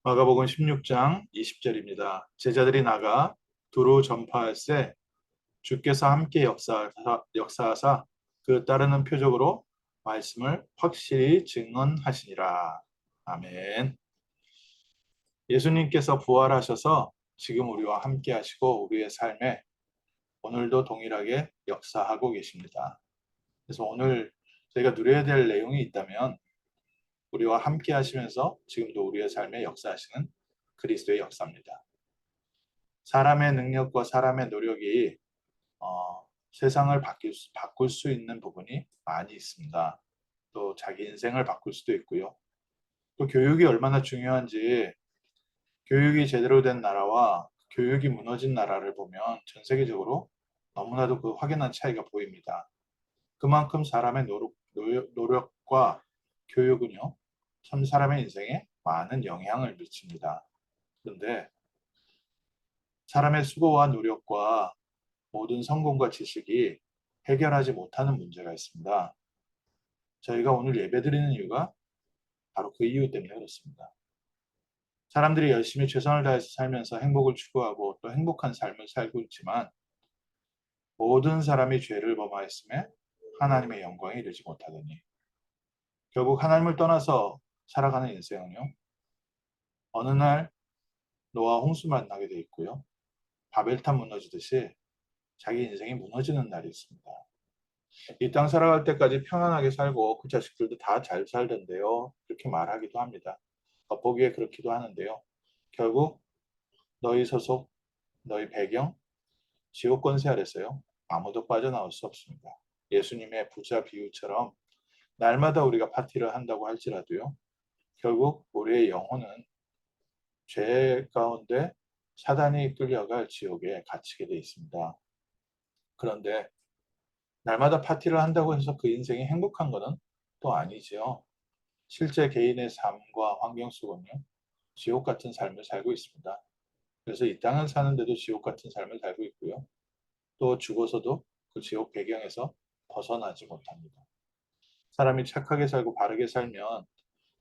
마가복음 16장 20절입니다. 제자들이 나가 두루 전파할세 주께서 함께 역사하사 그 따르는 표적으로 말씀을 확실히 증언하시니라. 아멘. 예수님께서 부활하셔서 지금 우리와 함께 하시고 우리의 삶에 오늘도 동일하게 역사하고 계십니다. 그래서 오늘 저희가 누려야 될 내용이 있다면 우리와 함께 하시면서 지금도 우리의 삶에 역사하시는 그리스도의 역사입니다. 사람의 능력과 사람의 노력이 세상을 바꿀 수 있는 부분이 많이 있습니다. 또 자기 인생을 바꿀 수도 있고요. 또 교육이 얼마나 중요한지 교육이 제대로 된 나라와 교육이 무너진 나라를 보면 전 세계적으로 너무나도 그 확연한 차이가 보입니다. 그만큼 사람의 노력과 교육은요, 참 사람의 인생에 많은 영향을 미칩니다. 그런데 사람의 수고와 노력과 모든 성공과 지식이 해결하지 못하는 문제가 있습니다. 저희가 오늘 예배드리는 이유가 바로 그 이유 때문에 그렇습니다. 사람들이 열심히 최선을 다해서 살면서 행복을 추구하고 또 행복한 삶을 살고 있지만 모든 사람이 죄를 범하였음에 하나님의 영광에 이르지 못하더니 결국 하나님을 떠나서 살아가는 인생은요. 어느 날 노아 홍수 만나게 돼 있고요. 바벨탑 무너지듯이 자기 인생이 무너지는 날이 있습니다. 이 땅 살아갈 때까지 편안하게 살고 그 자식들도 다 잘 살던데요. 그렇게 말하기도 합니다. 겉보기에 그렇기도 하는데요. 결국 너희 소속, 너희 배경, 지옥 권세 아래서요. 아무도 빠져나올 수 없습니다. 예수님의 부자 비유처럼 날마다 우리가 파티를 한다고 할지라도요. 결국 우리의 영혼은 죄 가운데 사단이 끌려갈 지옥에 갇히게 돼 있습니다. 그런데 날마다 파티를 한다고 해서 그 인생이 행복한 것은 또 아니지요. 실제 개인의 삶과 환경 속은요, 지옥 같은 삶을 살고 있습니다. 그래서 이 땅을 사는데도 지옥 같은 삶을 살고 있고요. 또 죽어서도 그 지옥 배경에서 벗어나지 못합니다. 사람이 착하게 살고 바르게 살면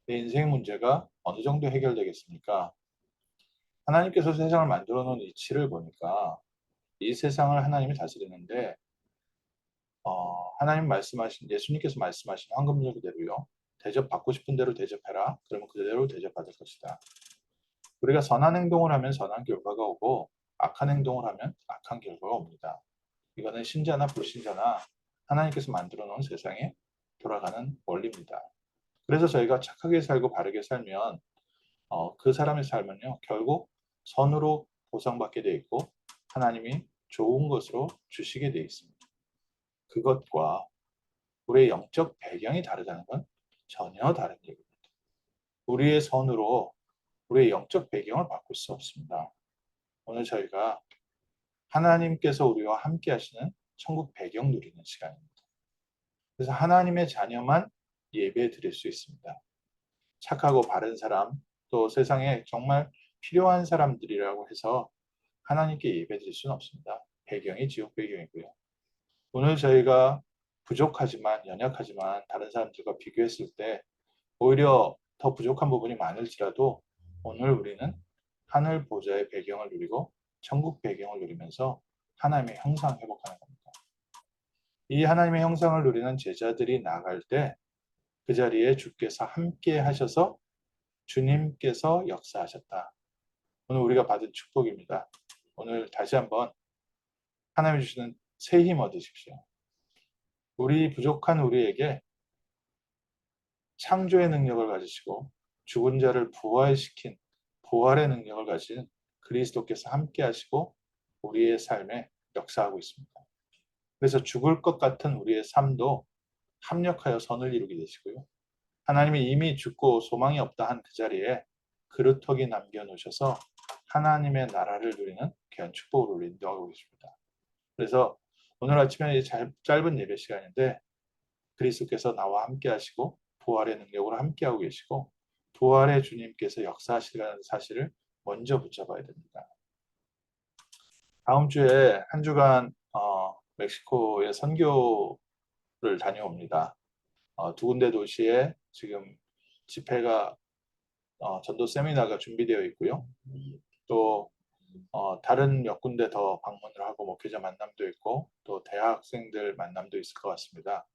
내 인생 문제가 어느 정도 해결되겠습니까? 하나님께서 세상을 만들어 놓은 이치를 보니까 이 세상을 하나님이 다스리는데 하나님 말씀하신 예수님께서 말씀하신 황금률 그대로요. 대접받고 싶은 대로 대접해라. 그러면 그대로 대접받을 것이다. 우리가 선한 행동을 하면 선한 결과가 오고 악한 행동을 하면 악한 결과가 옵니다. 이거는 신자나 불신자나 하나님께서 만들어 놓은 세상에 돌아가는 원리입니다. 그래서 저희가 착하게 살고 바르게 살면 그 사람의 삶은요 결국 선으로 보상받게 돼 있고 하나님이 좋은 것으로 주시게 돼 있습니다. 그것과 우리의 영적 배경이 다르다는 건 전혀 다른 얘기입니다. 우리의 선으로 우리의 영적 배경을 바꿀 수 없습니다. 오늘 저희가 하나님께서 우리와 함께 하시는 천국 배경 누리는 시간입니다. 그래서 하나님의 자녀만 예배 드릴 수 있습니다. 착하고 바른 사람, 또 세상에 정말 필요한 사람들이라고 해서 하나님께 예배 드릴 수는 없습니다. 배경이 지옥 배경이고요. 오늘 저희가 부족하지만 연약하지만 다른 사람들과 비교했을 때 오히려 더 부족한 부분이 많을지라도 오늘 우리는 하늘 보좌의 배경을 누리고 천국 배경을 누리면서 하나님의 형상 회복하는 겁니다. 이 하나님의 형상을 누리는 제자들이 나갈 때 그 자리에 주께서 함께 하셔서 주님께서 역사하셨다. 오늘 우리가 받은 축복입니다. 오늘 다시 한번 하나님이 주시는 새 힘 얻으십시오. 우리 부족한 우리에게 창조의 능력을 가지시고 죽은 자를 부활시킨 부활의 능력을 가진 그리스도께서 함께 하시고 우리의 삶에 역사하고 있습니다. 그래서 죽을 것 같은 우리의 삶도 합력하여 선을 이루게 되시고요. 하나님이 이미 죽고 소망이 없다 한 그 자리에 그루터기 남겨놓으셔서 하나님의 나라를 누리는 귀한 축복으로 인도하고 계십니다. 그래서 오늘 아침에 짧은 예배 시간인데 그리스도께서 나와 함께 하시고 부활의 능력으로 함께하고 계시고 부활의 주님께서 역사하시라는 사실을 먼저 붙잡아야 됩니다. 다음 주에 한 주간 멕시코에 선교를 다녀옵니다. 두 군데 도시에 지금 집회가 전도 세미나가 준비되어 있고요. 또 다른 몇 군데 더 방문을 하고 목회자 만남도 있고 또 대학생들 만남도 있을 것 같습니다.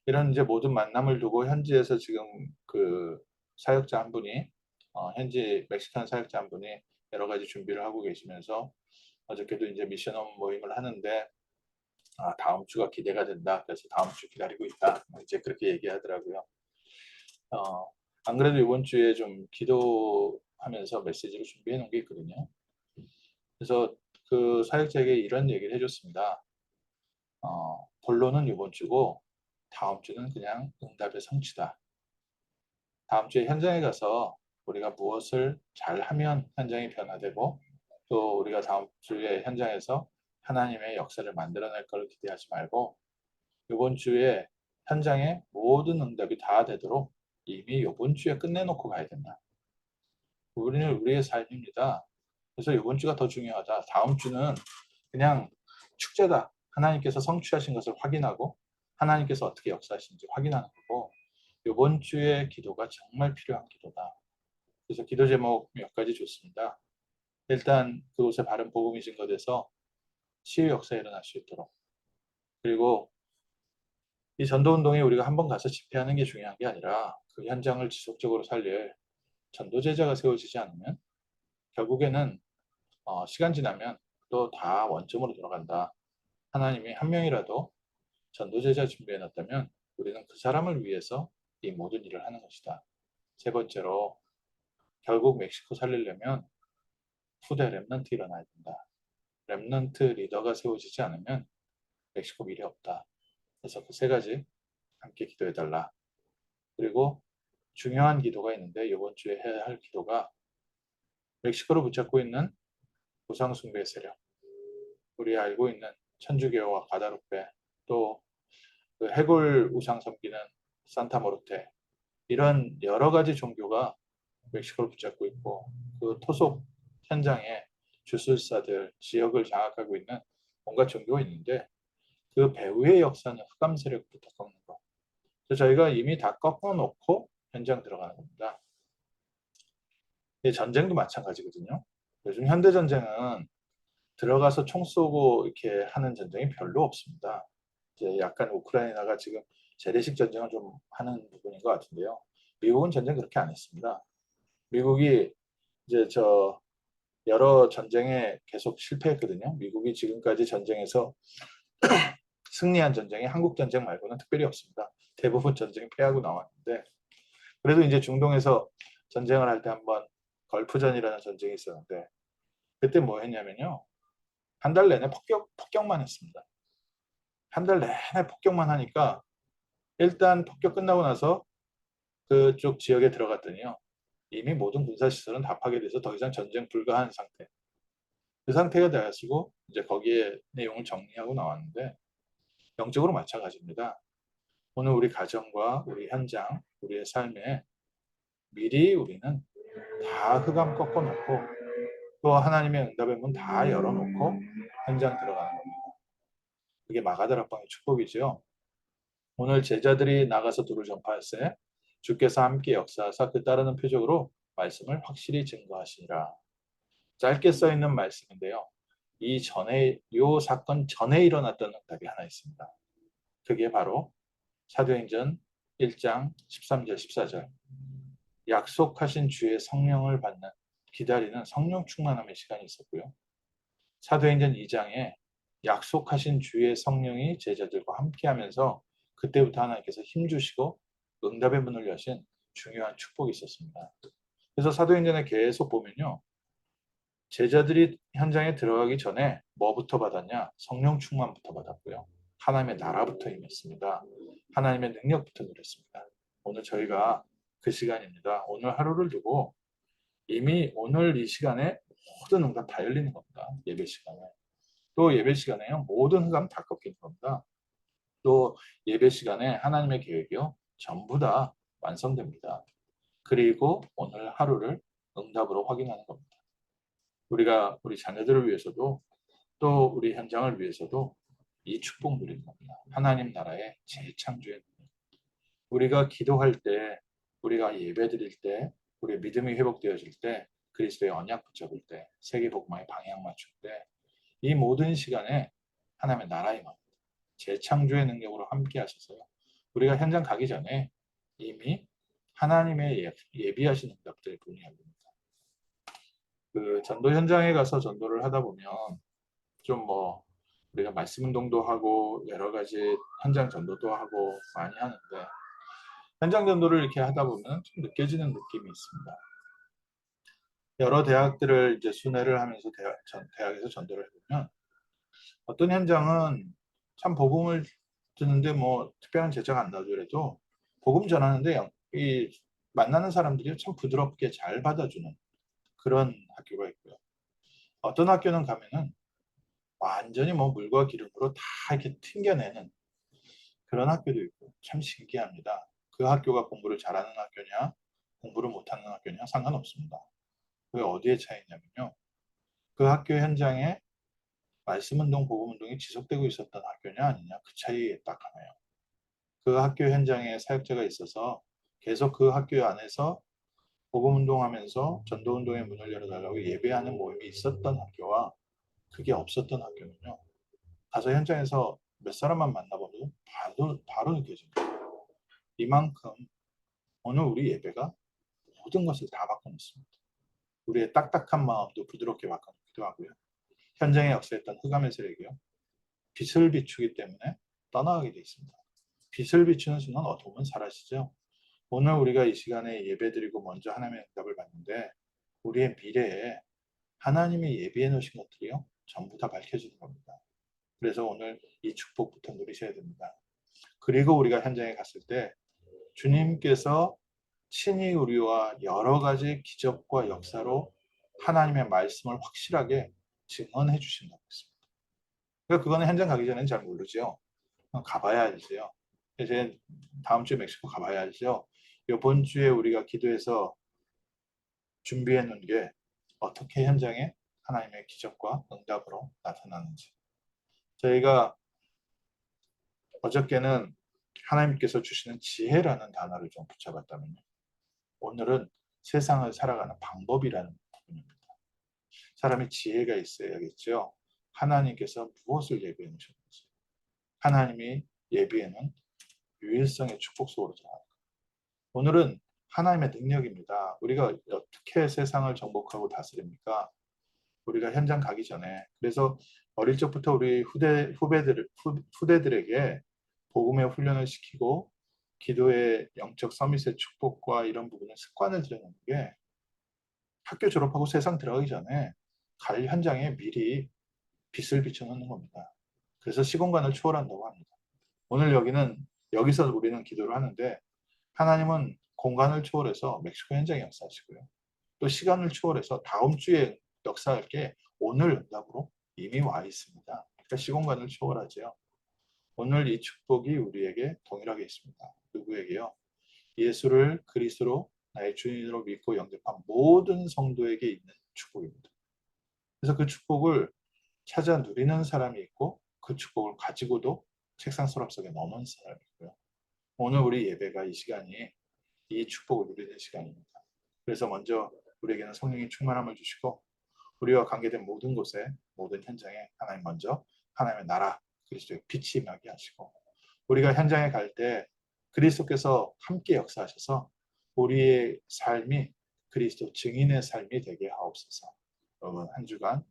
이런 이제 모든 만남을 두고 현지에서 지금 그 사역자 한 분이 현지 멕시칸 사역자 한 분이 여러 가지 준비를 하고 계시면서 어저께도 이제 미션홈 모임을 하는데 다음 주가 기대가 된다. 그래서 다음 주 기다리고 있다. 이제 그렇게 얘기하더라고요. 안 그래도 이번 주에 좀 기도하면서 메시지를 준비해 놓은 게 있거든요. 그래서 그 사역자에게 이런 얘기를 해줬습니다. 본론은 이번 주고 다음 주는 그냥 응답의 성취다. 다음 주에 현장에 가서 우리가 무엇을 잘하면 현장이 변화되고 또 우리가 다음 주에 현장에서 하나님의 역사를 만들어낼 걸 기대하지 말고 이번 주에 현장에 모든 응답이 다 되도록 이미 이번 주에 끝내놓고 가야 된다. 우리는 우리의 삶입니다. 그래서 이번 주가 더 중요하다. 다음 주는 그냥 축제다. 하나님께서 성취하신 것을 확인하고 하나님께서 어떻게 역사하시는지 확인하는 거고 이번 주의 기도가 정말 필요한 기도다. 그래서 기도 제목 몇 가지 줬습니다. 일단 그곳에 바른 복음이 증거돼서 치유 역사 일어날 수 있도록 그리고 이 전도운동에 우리가 한번 가서 집회하는 게 중요한 게 아니라 그 현장을 지속적으로 살릴 전도제자가 세워지지 않으면 결국에는 시간 지나면 또 다 원점으로 돌아간다. 하나님이 한 명이라도 전도제자 준비해 놨다면 우리는 그 사람을 위해서 이 모든 일을 하는 것이다. 세 번째로 결국 멕시코 살리려면 후대 랩넌트 일어나야 된다. 랩넌트 리더가 세워지지 않으면 멕시코 미래 없다. 그래서 그 세 가지 함께 기도해 달라. 그리고 중요한 기도가 있는데 이번 주에 해야 할 기도가 멕시코를 붙잡고 있는 우상숭배 세력, 우리 알고 있는 천주교와 가다루페, 또 그 해골 우상 섬기는 산타모르테 이런 여러 가지 종교가 멕시코를 붙잡고 있고 그 토속 현장에 주술사들, 지역을 장악하고 있는 온갖 종교가 있는데 그 배후의 역사는 흑암 세력부터 꺾는 거. 그래서 저희가 이미 다 꺾어놓고 현장 들어가는 겁니다. 전쟁도 마찬가지거든요. 요즘 현대 전쟁은 들어가서 총 쏘고 이렇게 하는 전쟁이 별로 없습니다. 이제 약간 우크라이나가 지금 재래식 전쟁을 좀 하는 부분인 것 같은데요. 미국은 전쟁 그렇게 안 했습니다. 미국이 이제 여러 전쟁에 계속 실패했거든요. 미국이 지금까지 전쟁에서 승리한 전쟁이 한국 전쟁 말고는 특별히 없습니다. 대부분 전쟁 패하고 나왔는데 그래도 이제 중동에서 전쟁을 할 때 한번 걸프전이라는 전쟁이 있었는데 그때 뭐 했냐면요. 한 달 내내 폭격만 했습니다. 한 달 내내 폭격만 하니까 일단 폭격 끝나고 나서 그쪽 지역에 들어갔더니요. 이미 모든 군사시설은 다 파괴돼서 더 이상 전쟁 불가한 상태. 그 상태가 되어가지고 이제 거기에 내용을 정리하고 나왔는데 영적으로 마찬가지입니다. 오늘 우리 가정과 우리 현장, 우리의 삶에 미리 우리는 다 흑암 꺾어놓고 또 하나님의 응답의 문 다 열어놓고 현장 들어가는 겁니다. 그게 마가다락방의 축복이죠. 오늘 제자들이 나가서 도를 전파할세 주께서 함께 역사하사 그 따르는 표적으로 말씀을 확실히 증거하시니라. 짧게 써 있는 말씀인데요. 요 사건 전에 일어났던 응답이 하나 있습니다. 그게 바로 사도행전 1장 13절 14절 약속하신 주의 성령을 받는 기다리는 성령 충만함의 시간이 있었고요. 사도행전 2장에 약속하신 주의 성령이 제자들과 함께하면서 그때부터 하나님께서 힘주시고 응답의 문을 여신 중요한 축복이 있었습니다. 그래서 사도행전에 계속 보면요. 제자들이 현장에 들어가기 전에 뭐부터 받았냐? 성령 충만부터 받았고요. 하나님의 나라부터 임했습니다. 하나님의 능력부터 누렸습니다. 오늘 저희가 그 시간입니다. 오늘 하루를 두고 이미 오늘 이 시간에 모든 응답 다 열리는 겁니다. 예배 시간에. 또 예배 시간에요. 모든 흑암 다 꺾이는 겁니다. 또 예배 시간에 하나님의 계획이요. 전부 다 완성됩니다. 그리고 오늘 하루를 응답으로 확인하는 겁니다. 우리가 우리 자녀들을 위해서도 또 우리 현장을 위해서도 이 축복 누리는 겁니다. 하나님 나라의 재창조의 능력. 우리가 기도할 때, 우리가 예배 드릴 때, 우리의 믿음이 회복되어질 때, 그리스도의 언약 붙잡을 때, 세계복음화의 방향 맞출 때, 이 모든 시간에 하나님의 나라의 임합니다. 재창조의 능력으로 함께 하셔서요. 우리가 현장 가기 전에 이미 하나님의 예비하신 응답들의 문이 열립니다. 그 전도 현장에 가서 전도를 하다 보면 좀 뭐 우리가 말씀 운동도 하고 여러 가지 현장 전도도 하고 많이 하는데, 현장 전도를 이렇게 하다 보면 좀 느껴지는 느낌이 있습니다. 여러 대학들을 이제 순회를 하면서 대학에서 전도를 해보면 어떤 현장은 참 복음을 듣는데 뭐 특별한 제자가 안 나오더라도 복음 전하는데 이 만나는 사람들이 참 부드럽게 잘 받아주는 그런 학교가 있고요. 어떤 학교는 가면은 완전히 뭐 물과 기름으로 다 이렇게 튕겨내는 그런 학교도 있고 참 신기합니다. 그 학교가 공부를 잘하는 학교냐 공부를 못하는 학교냐 상관없습니다. 그게 어디에 차이냐면요. 그 학교 현장에 말씀운동, 복음운동이 지속되고 있었던 학교냐 아니냐 그 차이에 딱 하나요. 그 학교 현장에 사역자가 있어서 계속 그 학교 안에서 복음운동하면서 전도운동의 문을 열어달라고 예배하는 모임이 있었던 학교와 그게 없었던 학교는요. 가서 현장에서 몇 사람만 만나봐도 바로 느껴집니다. 이만큼 오늘 우리 예배가 모든 것을 다 바꿔놓습니다. 우리의 딱딱한 마음도 부드럽게 바꿔놓기도 하고요. 현장에 역사했던 흑암의 세력이요. 빛을 비추기 때문에 떠나가게 되어 있습니다. 빛을 비추는 순간 어둠은 사라지죠. 오늘 우리가 이 시간에 예배드리고 먼저 하나님의 응답을 받는데 우리의 미래에 하나님이 예비해 놓으신 것들이요. 전부 다 밝혀지는 겁니다. 그래서 오늘 이 축복부터 누리셔야 됩니다. 그리고 우리가 현장에 갔을 때 주님께서 친히 우리와 여러 가지 기적과 역사로 하나님의 말씀을 확실하게 증언해 주신다고 했습니다. 그러니까 그거는 현장 가기 전에는 잘 모르죠. 가봐야 알지요. 이제 다음 주에 멕시코 가봐야 알죠. 이번 주에 우리가 기도해서 준비해 놓은 게 어떻게 현장에 하나님의 기적과 응답으로 나타나는지. 저희가 어저께는 하나님께서 주시는 지혜라는 단어를 좀 붙여봤다면요. 오늘은 세상을 살아가는 방법이라는 부분입니다. 사람이 지혜가 있어야겠죠. 하나님께서 무엇을 예비해 놓으셨는지. 하나님이 예비해 놓은 유일성의 축복 속으로 들어가는 거예요. 오늘은 하나님의 능력입니다. 우리가 어떻게 세상을 정복하고 다스립니까? 우리가 현장 가기 전에. 그래서 어릴 적부터 우리 후대들에게 복음의 훈련을 시키고 기도의 영적 서밋의 축복과 이런 부분을 습관을 들여놓는 게 학교 졸업하고 세상 들어가기 전에 갈 현장에 미리 빛을 비춰놓는 겁니다. 그래서 시공간을 초월한다고 합니다. 오늘 여기서 우리는 기도를 하는데 하나님은 공간을 초월해서 멕시코 현장에 역사하시고요. 또 시간을 초월해서 다음 주에 역사할 게 오늘 응답으로 이미 와 있습니다. 그러니까 시공간을 초월하죠. 오늘 이 축복이 우리에게 동일하게 있습니다. 누구에게요? 예수를 그리스도로 나의 주인으로 믿고 영접한 모든 성도에게 있는 축복입니다. 그래서 그 축복을 찾아 누리는 사람이 있고 그 축복을 가지고도 책상 서랍 속에 넣는 사람이 있고요. 오늘 우리 예배가 이 시간이 이 축복을 누리는 시간입니다. 그래서 먼저 우리에게는 성령의 충만함을 주시고 우리와 관계된 모든 곳에 모든 현장에 하나님 먼저 하나님의 나라 그리스도의 빛이 임하게 하시고 우리가 현장에 갈 때 그리스도께서 함께 역사하셔서 우리의 삶이 그리스도 증인의 삶이 되게 하옵소서. 여러분 한 주간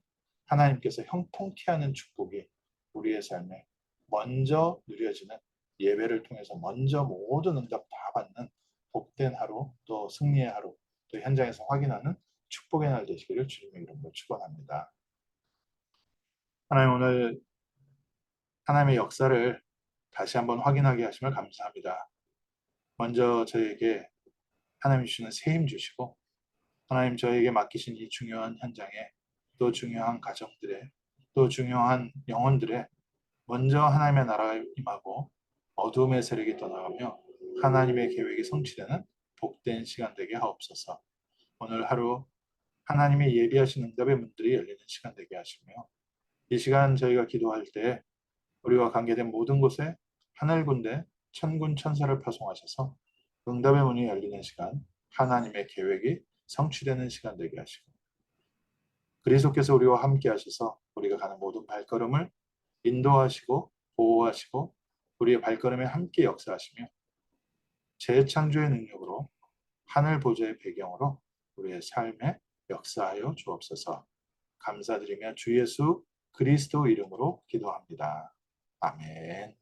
하나님께서 형통케 하는 축복이 우리의 삶에 먼저 누려지는 예배를 통해서 먼저 모든 응답 다 받는 복된 하루 또 승리의 하루 또 현장에서 확인하는 축복의 날 되시기를 주님의 이름으로 축원합니다. 하나님 오늘 하나님의 역사를 다시 한번 확인하게 하심을 감사합니다. 먼저 저희에게 하나님 주시는 세임 주시고 하나님 저에게 맡기신 이 중요한 현장에 또 중요한 가정들에 또 중요한 영혼들에 먼저 하나님의 나라가 임하고 어둠의 세력이 떠나가며 하나님의 계획이 성취되는 복된 시간 되게 하옵소서. 오늘 하루 하나님의 예비하신 응답의 문들이 열리는 시간 되게 하시며 이 시간 저희가 기도할 때 우리와 관계된 모든 곳에 하늘 군대 천군 천사를 파송하셔서 응답의 문이 열리는 시간 하나님의 계획이 성취되는 시간 되게 하시고 그리스도께서 우리와 함께 하셔서 우리가 가는 모든 발걸음을 인도하시고 보호하시고 우리의 발걸음에 함께 역사하시며 재창조의 능력으로 하늘 보좌의 배경으로 우리의 삶에 역사하여 주옵소서. 감사드리며 주 예수 그리스도 이름으로 기도합니다. 아멘.